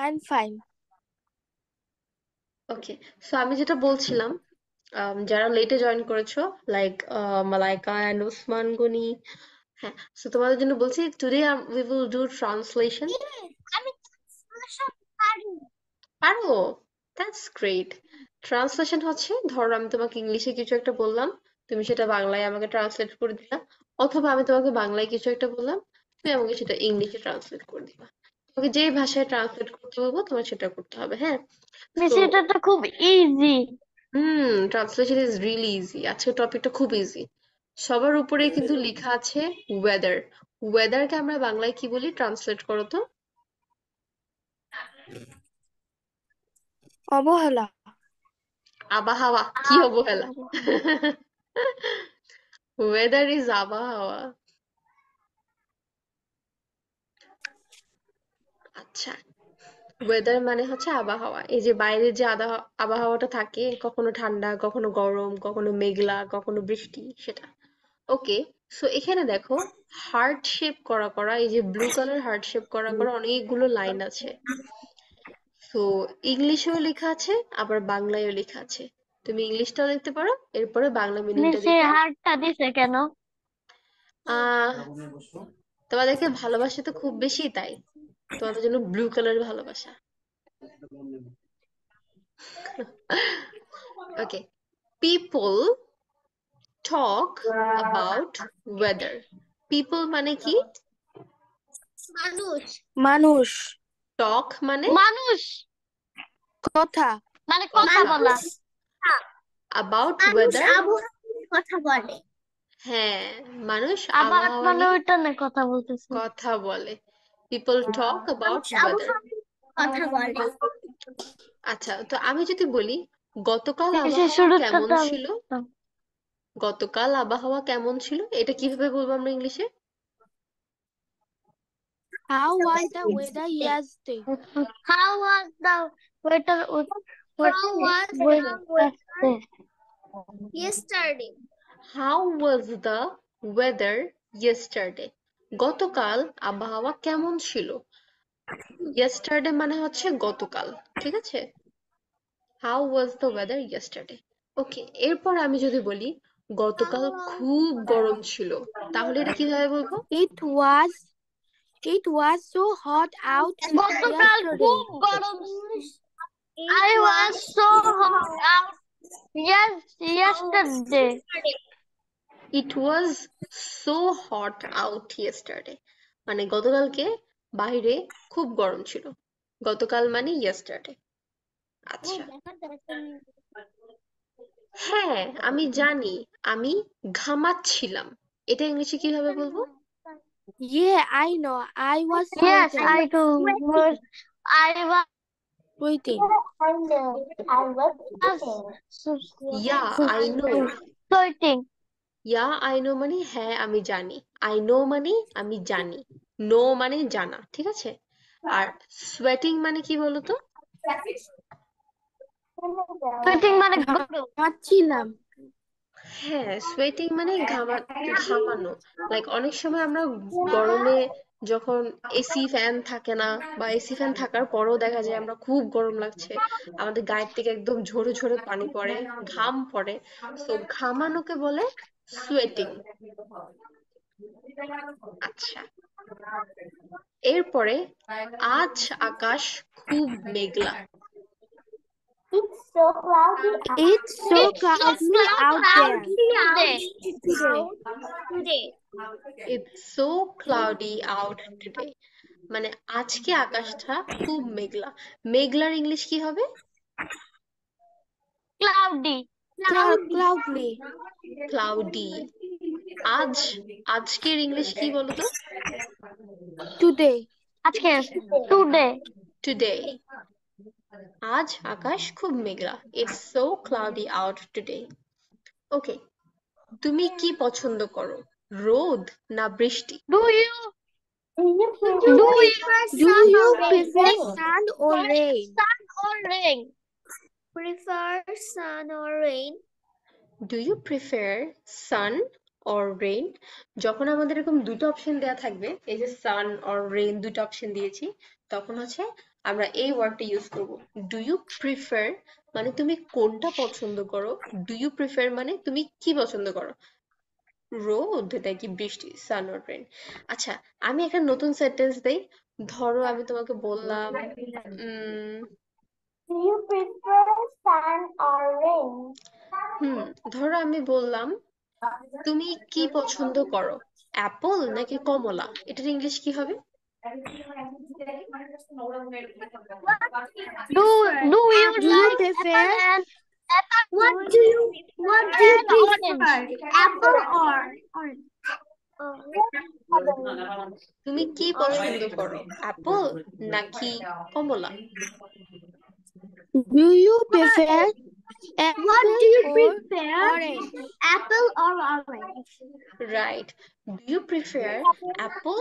I'm fine. Okay, so আমি যেটা বলছিলাম, যারা লেটে জয়েন করেছো, লাইক মালাইকা অ্যান্ড ওসমান গনি, হ্যাঁ, সো তোমাদের জন্য বলছি, today we will do translation. আমি translation পারি। পারো? That's great. ট্রান্সলেশন হচ্ছে, ধরো আমি তোমাকে ইংলিশে কিছু একটা বললাম, তুমি সেটা বাংলায় আমাকে ট্রান্সলেট করে দিলা, অথবা আমি তোমাকে বাংলায় কিছু একটা বললাম, তুমি আমাকে সেটা ইংলিশে ট্রান্সলেট করে দিবা। তোমাকে যে ভাষায় ট্রান্সলেট করতে বলবো তোমার সেটা করতে হবে, হ্যাঁ। মিস তো এটা তো খুব easy. Translation is really easy. আজকের টপিকটা খুব ইজি। সবার উপরে কিন্তু লেখা আছে ওয়েদার। ওয়েদারকে আমরা বাংলায় কি বলি? ট্রান্সলেট করো তো। অবহেলা। আবহাওয়া? কি অবহেলা! ওয়েদার ইজ আবহাওয়া। আচ্ছা, ওয়েদার মানে হচ্ছে আবহাওয়া। এই যে বাইরের যে আবহাওয়াটা থাকে, কখনো ঠান্ডা, কখনো গরম, কখনো মেঘলা, কখনো বৃষ্টি, সেটা। ওকে, সো এখানে দেখো, হার্ট শেপ করা করা, এই যে ব্লু কালার হার্ট শেপ করা করা অনেকগুলো লাইন আছে। তো ইংলিশেও লেখা আছে, আবার বাংলায়ও লেখা আছে। তুমি ইংলিশটাও দেখতে পারো, এরপরে বাংলা মিনিংটা মিস এই দেখে। হারটা দিছে কেন? আহ তোমাদেরকে ভালোবাসা তো খুব বেশি, তাই তোমাদের জন্য ব্লু কালার ভালোবাসা। Okay, people talk about weather. People মানে কি? মানুষ। মানুষ। টক মানে মানুষ কথা। মানে কথা কথা। বলা। অ্যাবাউট মানুষ ওয়েদার, আবহাওয়া নিয়ে কথা বলে। হ্যাঁ, মানুষ আবার আবহাওয়া মানে নিয়ে ওইটা নিয়ে কথা বলতেছে। কথা বলে। পিপল টক অ্যাবাউট মানুষ ওয়েদার। আবহাওয়া নিয়ে কথা বলে। আচ্ছা, তো আমি যদি বলি, গতকাল মিসের আবহাওয়া শুরুটা কেমন তো আমি ছিল? করতাম। গতকাল আবহাওয়া কেমন ছিল, এটা কিভাবে বলবো আমরা ইংলিশে? How was the weather yesterday? How was the weather? How was the weather yesterday? How was the weather yesterday? গতকাল আবহাওয়া কেমন ছিল? ইয়েস্টারডে মানে হচ্ছে গতকাল, ঠিক আছে? How was the weather yesterday. Okay, এরপর আমি যদি বলি গতকাল খুব গরম ছিল, তাহলে এটা কিভাবে বলবো? It was so hot out গতকাল yesterday. খুব গরম। I It was was so so hot hot out yesterday. yesterday. It was so hot out yesterday, মানে গতকালকে বাইরে খুব গরম ছিল। গতকাল মানে ইয়েস্টারডে। আচ্ছা, হ্যাঁ, আমি জানি, আমি ঘামাচ্ছিলাম, এটা ইংলিশে কিভাবে বলবো? Yeah, I know. I was Yes, sweating. I do. I Sweating. I know. I was yeah I know. sweating. Yeah I know মানে হ্যাঁ আমি জানি, আই নো মানে আমি জানি, নো মানে জানা, ঠিক আছে? আর সোয়েটিং মানে কি বলতো? Sweating মানে গরম। ঘুমাচ্ছিলাম। হ্যাঁ, সোয়েটিং মানে ঘামানো। লাইক অনেক সময় আমরা গরমে, যখন এসি ফ্যান থাকে না, বা এসি ফ্যান থাকার পরেও দেখা যায় আমরা খুব গরম লাগছে, আমাদের গায়ের থেকে একদম ঝরে ঝরে পানি পড়ে, ঘাম পড়ে, তো ঘামানোকে বলে সোয়েটিং। আচ্ছা, এরপরে, আজ আকাশ খুব মেঘলা। It's so cloudy It's so It's so cloudy out there. cloudy today. Today. Today. It's so cloudy out today, মানে আজকে আকাশটা খুব মেঘলা। মেঘলার ইংলিশ কি হবে? Cloudy. Cloudly. ক্লাউডি। আজ, আজকের ইংলিশ কি বলতো? Today. আজকে today. টুডে। আজ আকাশ খুব মেঘলা, it's so cloudy out today. Okay, তুমি কি পছন্দ করো, রোদ না বৃষ্টি? Do you Do do you you do you prefer rain? sun or rain? Sun or rain? Prefer sun or rain? Do you prefer sun or rain? যখন আমাদের এরকম দুটো অপশন দেয়া থাকবে, এই যে সান অর রেইন দুটো অপশন দিয়েছি, তখন হচ্ছে আমরা এই ওয়ার্ডটা ইউজ করব। ডু ইউ প্রিফার মানে তুমি কোনটা পছন্দ করো, ডু ইউ প্রিফার মানে তুমি কি পছন্দ করো, রোদ নাকি বৃষ্টি, সান অর রেন। আচ্ছা, আমি একটা নতুন সেন্টেন্স দেই। ধরো আমি তোমাকে বললাম উম Do you prefer sun or rain? ধরো আমি বললাম তুমি কি পছন্দ করো, অ্যাপল নাকি কমলা, এটার ইংলিশ কি হবে? Do do you Do you like prefer? apple What do you and orange? Apple or orange? তুমি কি পছন্দ করো, অ্যাপল নাকি কমলা? Do you prefer What do you apple or prefer? orange? Apple or orange? Right, do you prefer apple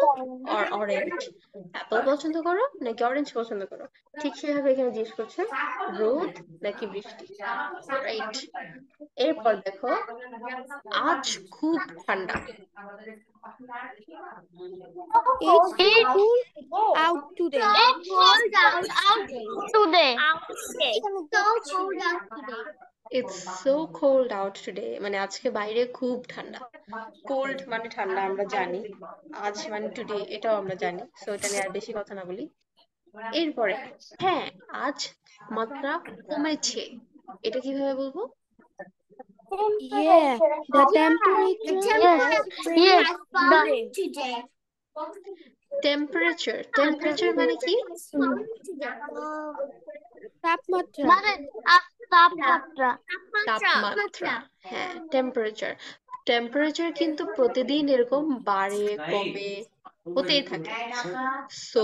or orange, apple পছন্দ করো নাকি orange পছন্দ করো? ঠিক সেভাবে এখানে জিজ্ঞেস করছে রোদ নাকি বৃষ্টি। রাইট, এরপর দেখো আজ খুব ঠান্ডা। It's It cool out today. it's Cold out today. So cold out today. It's so cold out today মানে আজকে বাইরে খুব ঠান্ডা। কোল্ড মানে ঠান্ডা আমরা জানি, আজ মানে টুডে এটাও আমরা জানি, সো এটা নিয়ে আর বেশি কথা না বলি। এরপরে হ্যাঁ, আজ তাপমাত্রা কমেছে, এটা কিভাবে বলবো? Yeah, the temperature has Yes, fallen today. Temperature, temperature মানে কি? তাপমাত্রা। মানে তাপমাত্রা। তাপমাত্রা, হ্যাঁ টেম্পারেচার। টেম্পারেচার কিন্তু প্রতিদিন এরকম বাড়ে কমে হতেই থাকে। সো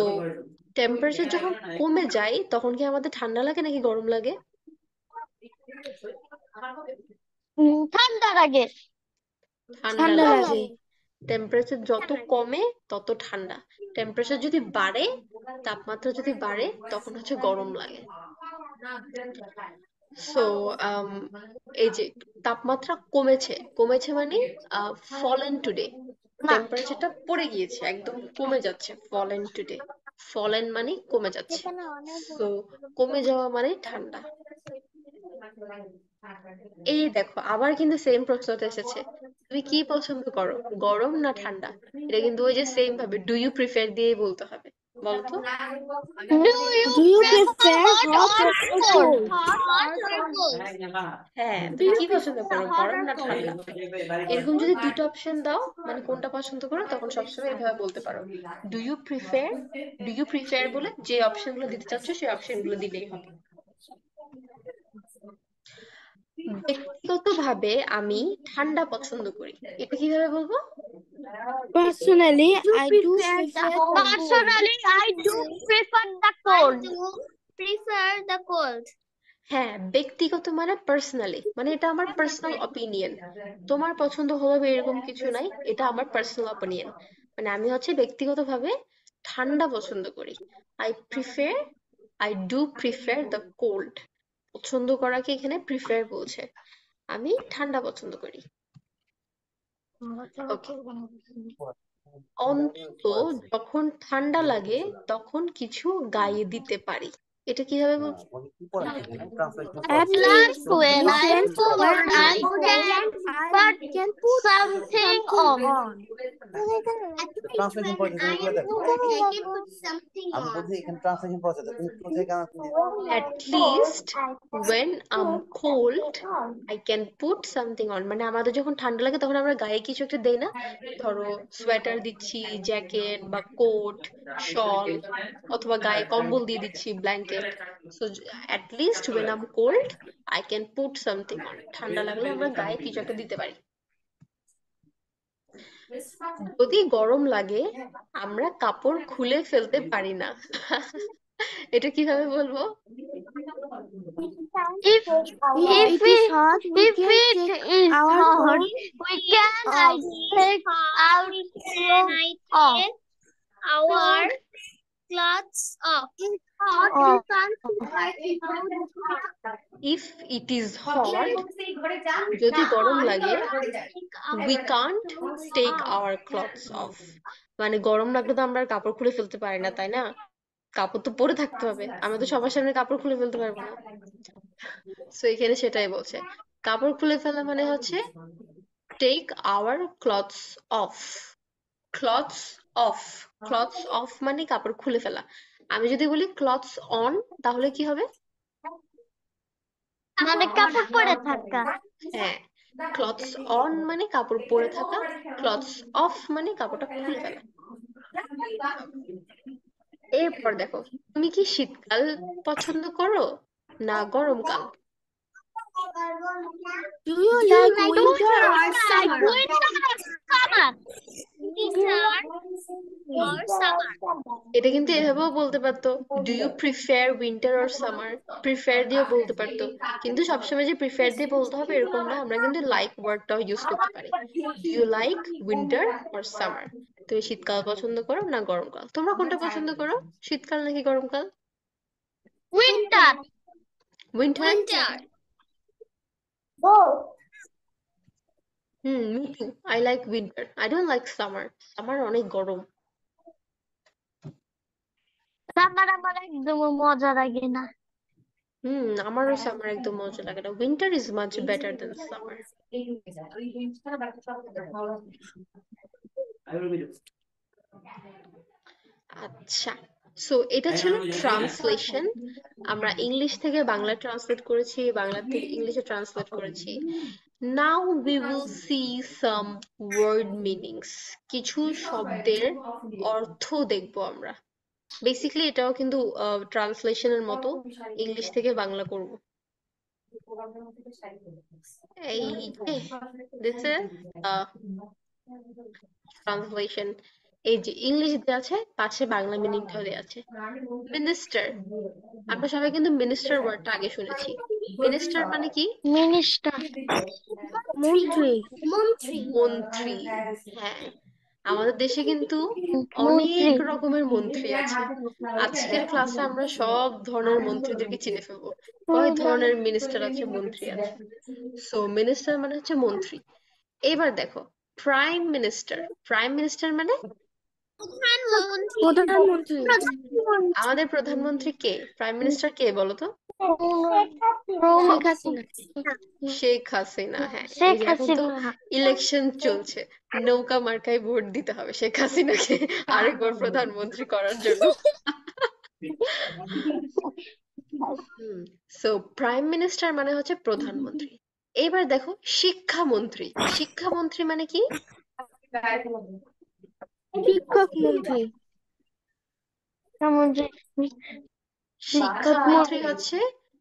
টেম্পারেচার যখন কমে যায় তখন কি আমাদের ঠান্ডা লাগে নাকি গরম লাগে? ঠান্ডা লাগে। ঠান্ডা লাগে। লাগে। টেম্পারেচার যত কমে তত ঠান্ডা, টেম্পারেচার যদি বাড়ে, তাপমাত্রা যদি বাড়ে তখন হচ্ছে গরম লাগে। সো এই যে তাপমাত্রা কমেছে, কমেছে মানে ফলেন টুডে, টেম্পারেচারটা পড়ে গিয়েছে, একদম কমে যাচ্ছে, ফলেন টুডে। ফলেন মানে কমে যাচ্ছে, সো কমে যাওয়া মানে ঠান্ডা। এই দেখো আবার কিন্তু সেম প্রশ্নটা এসেছে, তুমি কি পছন্দ করো, গরম না ঠান্ডা? এটা কিন্তু ওই যে সেম ভাবে ডু ইউ প্রিফার দিয়েই বলতে হবে, বলো তো। Do you prefer hot or cold? হ্যাঁ, তুমি কি পছন্দ করো, গরম না ঠান্ডা? এরকম যদি দুটো অপশন দাও মানে কোনটা পছন্দ করো, তখন সবসময় এভাবে বলতে পারো do you prefer, do you prefer বলে যে অপশনগুলো দিতে চাচ্ছ সেই অপশনগুলো দিলেই হবে। ব্যক্তিগতভাবে আমি ঠান্ডা পছন্দ করি, এটা কিভাবে বলবো? Personally, I do prefer prefer the cold. Personally, I do prefer the cold. Prefer the cold. হ্যাঁ, ব্যক্তিগত মানে পার্সোনালি, মানে এটা আমার পার্সোনাল অপিনিয়ন, তোমার পছন্দ হবে এরকম কিছু নাই, এটা আমার পার্সোনাল অপিনিয়ন। মানে আমি হচ্ছে ব্যক্তিগতভাবে ঠান্ডা পছন্দ করি। I prefer, I do prefer the cold, পছন্দ করাকে এখানে প্রিফার বলছে, আমি ঠান্ডা পছন্দ করি। ওকে, অন্তত যখন ঠান্ডা লাগে তখন কিছু গায়ে দিতে পারি, এটা কিভাবে বলবো? At Like least when when I'm cold, when I I'm cold, can I can put something something on. on. Translation When পড়ছে তুমি I দেখো, am cold, I can put something আমি on. বলছি এখানে ট্রান্সলেশন পড়ছে তুমি কোথায় কেন At least when I'm cold I can put something on, মানে আমাদের যখন ঠান্ডা লাগে তখন আমরা গায়ে কিছু একটা দেই না, ধরো সোয়েটার দিচ্ছি, জ্যাকেট বা কোট, শল, অথবা গায়ে কম্বল দিয়ে দিচ্ছি, blanket. So at least when I'm cold I can put something on, ঠান্ডা লাগলে আমরা গায়ে কিছু একটা দিতে পারি। যদি গরম লাগে আমরা কাপড় খুলে ফেলতে পারি না, এটা কিভাবে বলবো? If If it is hot, we if can it take is our hot, clothes we can off. take out off. Our clothes off. If it is hot, যদি গরম লাগে, we can't take our clothes off, মানে গরম লাগলে তো আমরা আর কাপড় খুলে ফেলতে পারি না, তাই না? কাপড় তো পরে থাকতে হবে, আমরা তো সবার সামনে কাপড় খুলে ফেলতে পারবো না। সো এখানে সেটাই বলছে, কাপড় খুলে ফেলা মানে হচ্ছে take our clothes off. Clothes off, clothes off মানে কাপড় খুলে ফেলা। আমি যদি বলি ক্লথস অন, তাহলে কি হবে? মানে কাপড় পরে থাকা। হ্যাঁ, ক্লথস অন মানে কাপড় পরে থাকা, ক্লথস অফ মানে কাপড়টা খুলে ফেলা। এরপর দেখো, তুমি কি শীতকাল পছন্দ করো না গরমকাল? Do you Do you like like winter or like summer? winter or summer? Winter or summer? এটা কিন্তু এভাবেও বলতে পারতো, do you prefer winter or summer, prefer দিয়েও বলতে পারতো। কিন্তু সবসময় যে প্রিফার দিয়ে বলতে হবে এরকম না, আমরা কিন্তু লাইক ওয়ার্ডটাও ইউজ করতে পারি। Do you like winter or summer? তুমি শীতকাল পছন্দ করো না গরমকাল? তোমরা কোনটা পছন্দ করো, শীতকাল নাকি গরমকাল? Winter. Winter? Winter. Both. Me two, I like winter, I don't like summer. Summer অনেক গরম। সামার আমার একদম মজা লাগে না। আমারও সামার একদম মজা লাগে না। Winter is much better then summer. আচ্ছা, সো এটা ছিল ট্রান্সলেশন। আমরা ইংলিশ থেকে বাংলা ট্রান্সলেট করেছি, বাংলা থেকে ইংলিশে ট্রান্সলেট করেছি। Now we will see some word meanings. কিছু শব্দের অর্থ দেখবো আমরা। বেসিক্যালি এটাও কিন্তু ট্রান্সলেশনের মতো, ইংলিশ থেকে বাংলা করব। এই যে দিস ইজ ট্রান্সলেশন। এই যে ইংলিশ দেওয়া আছে, পাশে বাংলা মিনিংটাও দেওয়া আছে। মিনিস্টার, আমরা সবাই কিন্তু মিনিস্টার ওয়ার্ডটা আগে শুনেছি। মিনিস্টার মানে কি? মিনিস্টার, মন্ত্রী। মন্ত্রী। হ্যাঁ, আমাদের দেশে কিন্তু মন্ত্রী। অনেক রকমের মন্ত্রী আছে। আজকের ক্লাসে আমরা সব ধরনের মন্ত্রীদেরকে চিনে ফেলবো, কয় ধরনের মিনিস্টার আছে, মন্ত্রী আছে। সো মিনিস্টার মানে হচ্ছে মন্ত্রী। এবার দেখো, প্রাইম মিনিস্টার। প্রাইম মিনিস্টার মানে প্রধানমন্ত্রী। আমাদের প্রধানমন্ত্রী কে? প্রাইম মিনিস্টার কে বলো তো? শেখ হাসিনা। শেখ হাসিনা। হ্যাঁ, এই শেখ যে এখন তো হাসিনা। ইলেকশন চলছে, নৌকা মার্কায় ভোট দিতে হবে শেখ হাসিনাকে আরেকবার প্রধানমন্ত্রী করার জন্য। সো প্রাইম মিনিস্টার মানে হচ্ছে প্রধানমন্ত্রী। এবার দেখো, শিক্ষামন্ত্রী। শিক্ষামন্ত্রী মানে কি? শিক্ষক মন্ত্রী। শিক্ষামন্ত্রী হচ্ছে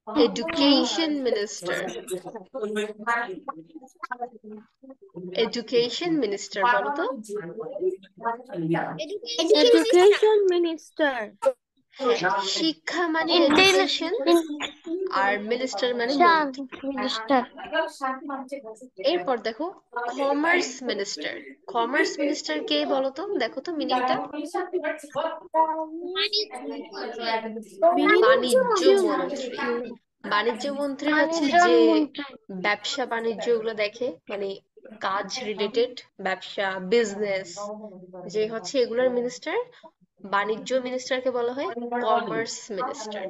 এডুকেশন মিনিস্টার। এডুকেশন মিনিস্টার বলো তো? Education minister. হ্যাঁ, শিক্ষা মানে এডুকেশন আর মিনিস্টার মানে মন্ত্রী। মিনিস্টার। এরপর দেখো, কমার্স মিনিস্টার। কমার্স মিনিস্টার কে বলো তো? দেখো তো মিনিংটা। বাণিজ্য মন্ত্রী। বাণিজ্য মন্ত্রী হচ্ছে যে ব্যবসা বাণিজ্য গুলো দেখে, মানে কাজ রিলেটেড, ব্যবসা, বিজনেস যে হচ্ছে এগুলোর মিনিস্টার। বাণিজ্য মিনিস্টারকে বলা হয় কমার্স মিনিস্টার।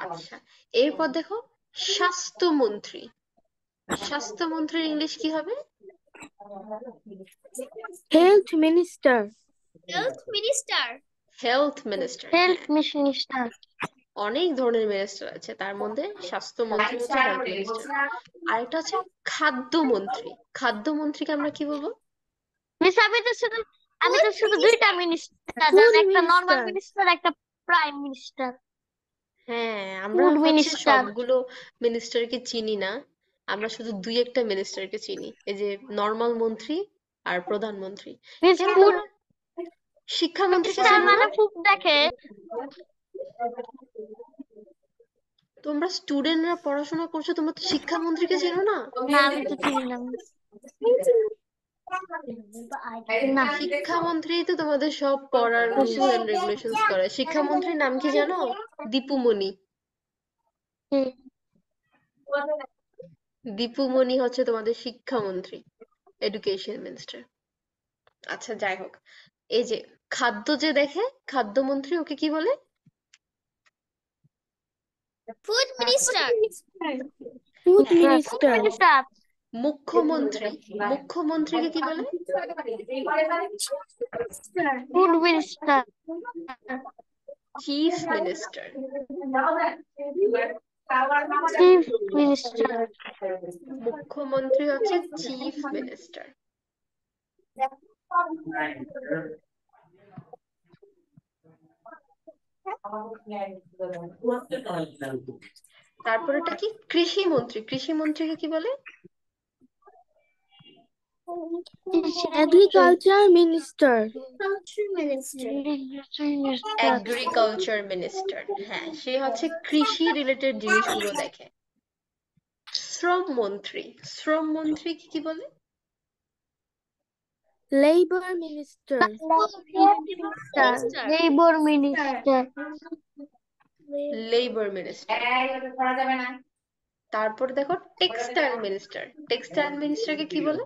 আচ্ছা, এরপর দেখো, স্বাস্থ্যমন্ত্রী। স্বাস্থ্যমন্ত্রীর ইংলিশ কি হবে? Health minister. Health Minister. Health minister. Health minister. অনেক ধরনের মিনিস্টার আছে, তার মধ্যে স্বাস্থ্যমন্ত্রী হচ্ছে হেলথ মিনিস্টার। আরেকটা হচ্ছে খাদ্যমন্ত্রী। খাদ্যমন্ত্রীকে আমরা কি বলবো? মিস আমি তো শুধু দুইটা মিনিস্টার জানি, একটা নরমাল মিনিস্টার, একটা প্রাইম মিনিস্টার। হ্যাঁ, আমরা ফুড হচ্ছে মিনিস্টার। সবগুলো মিনিস্টারকে চিনি না, আমরা শুধু দুই একটা মিনিস্টারকে চিনি, এই যে নর্মাল মন্ত্রী আর প্রধানমন্ত্রী। মিস কেন ফুড তোমরা শিক্ষামন্ত্রীকে মিনিস্টার চেনো না? মানে ফুড দেখে। তোমরা স্টুডেন্টরা পড়াশোনা করছো, তোমরা তো শিক্ষামন্ত্রীকে চেনো না? না, আমি তো চিনি না। না। শিক্ষামন্ত্রী তো তোমাদের সব পড়ার রুলস এন্ড রেগুলেশনস করে। শিক্ষামন্ত্রীর নাম কি জানো? দীপুমণি। দীপুমণি হচ্ছে তোমাদের শিক্ষামন্ত্রী, এডুকেশন মিনিস্টার। আচ্ছা, যাই হোক, এই যে খাদ্য যে দেখে, খাদ্যমন্ত্রী, ওকে কি বলে? Food minister. Food হ্যাঁ minister. মিনিস্টার মুখ্যমন্ত্রী মুখ্যমন্ত্রীকে কি বলে? Food minister chief minister. Chief minister মুখ্যমন্ত্রী হচ্ছে চিফ মিনিস্টার। তারপর এটা কি? কৃষিমন্ত্রী। কৃষিমন্ত্রীকে কি বলে? Agriculture minister. Agriculture minister. হ্যাঁ, সে হচ্ছে কৃষি রিলেটেড জিনিসগুলো দেখে। শ্রম মন্ত্রী। শ্রম মন্ত্রীকে কি বলে? Labor minister. Labour minister labour minister. তারপর দেখো টেক্সটাইল মিনিস্টার। টেক্সটাইল মিনিস্টারকে কি বলে?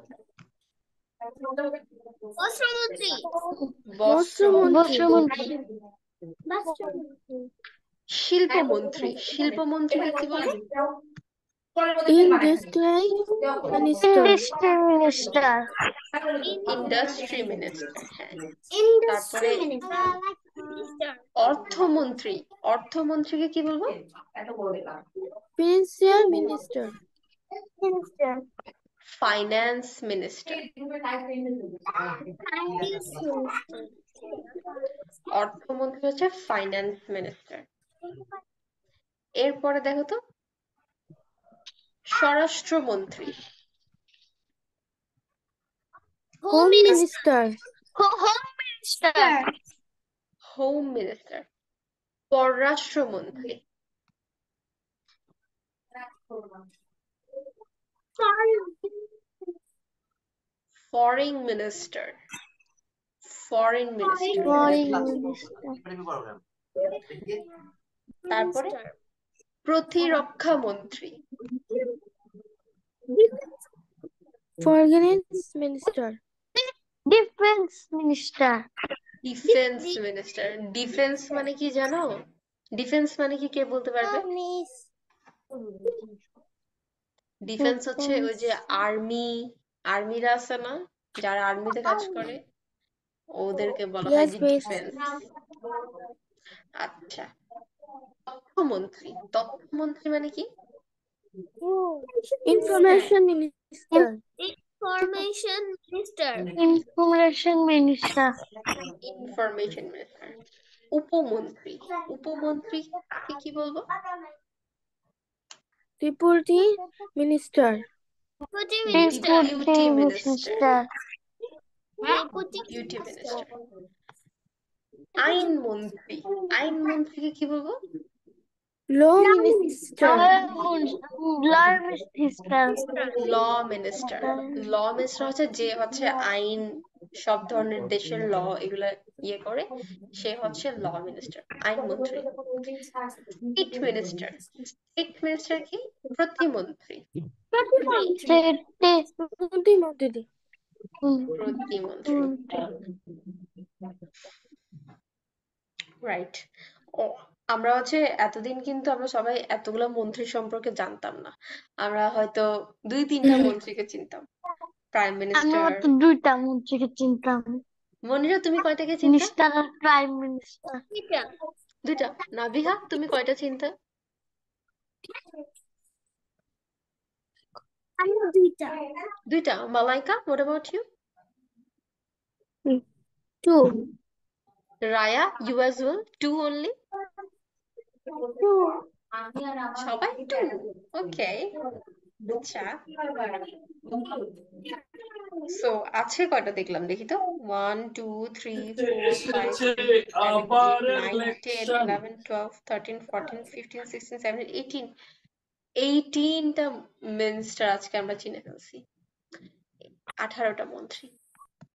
বস্ত্রমন্ত্রী। বস্ত্রমন্ত্রী। বস্ত্রমন্ত্রী শিল্পমন্ত্রী। শিল্পমন্ত্রীকে কি বলে? Industry minister. Industry minister industry minister. হ্যাঁ। তারপরে Minister. অর্থমন্ত্রী। অর্থমন্ত্রীকে কি বলবো? Financial minister. Finance minister. অর্থমন্ত্রী হচ্ছে ফাইন্যান্স মিনিস্টার। এরপরে দেখো তো স্বরাষ্ট্রমন্ত্রী। Home minister. Home minister home minister. পররাষ্ট্রমন্ত্রী। Foreign minister. Foreign minister. Foreign minister তারপরে প্রতিরক্ষা মন্ত্রী। Finance minister. Defence minister defence minister. Defence মানে কি জানো? ডিফেন্স মানে কি কে বলতে পারবে? ডিফেন্স হচ্ছে ওই যে আর্মিরা আছে না, যারা আর্মিতে কাজ করে, ওদেরকে বলা হয় Yes, যে miss. ডিফেন্স। আচ্ছা, তথ্যমন্ত্রী। তথ্যমন্ত্রী মানে কি? Information minister. Information minister. Information minister information minister. উপমন্ত্রী। উপমন্ত্রীকে কি বলবো? Deputy minister. Deputy minister. Deputy minister. Deputy duty minister. আইনমন্ত্রী। আইনমন্ত্রীকে কি বলবো? Law minister. Lawyer minister law minister. Law minister হচ্ছে যে হচ্ছে আইন, সব ধরনের দেশের ল এগুলা ইয়ে করে, সে হচ্ছে ল মিনিস্টার, আইনমন্ত্রী। State minister. স্টেট মিনিস্টার কি? প্রতিমন্ত্রী। প্রতিমন্ত্রী। প্রতিমন্ত্রী। রাইট। ও, আমরা হচ্ছে এতদিন কিন্তু আমরা সবাই এতগুলো মন্ত্রী সম্পর্কে জানতাম না। আমরা হয়তো 2-3টা মন্ত্রীকে চিনতাম। প্রাইম আমি মিনিস্টার। মাত্র দুইটা মন্ত্রীকে চিনতাম মনিরা তুমি কয়টাকে চিনতা? মিনিস্টার আর প্রাইম মিনিস্টার minister. 2টা। নাবিহা তুমি কয়টা চিনতা? আমি দুইটা। 2টা। Malaika, what about you? 2. Raya, you as well? 2 only? সবাই 2? ওকে। আচ্ছা, সো আছে কয়টা দেখলাম, দেখি তো। 1 2 3 4 5 6 7 8 9 10 11 12 13 14 15 16 17 18 18টা মিনিস্টার আজকে আমরা চিনে ফেলছি। 18টা মন্ত্রী।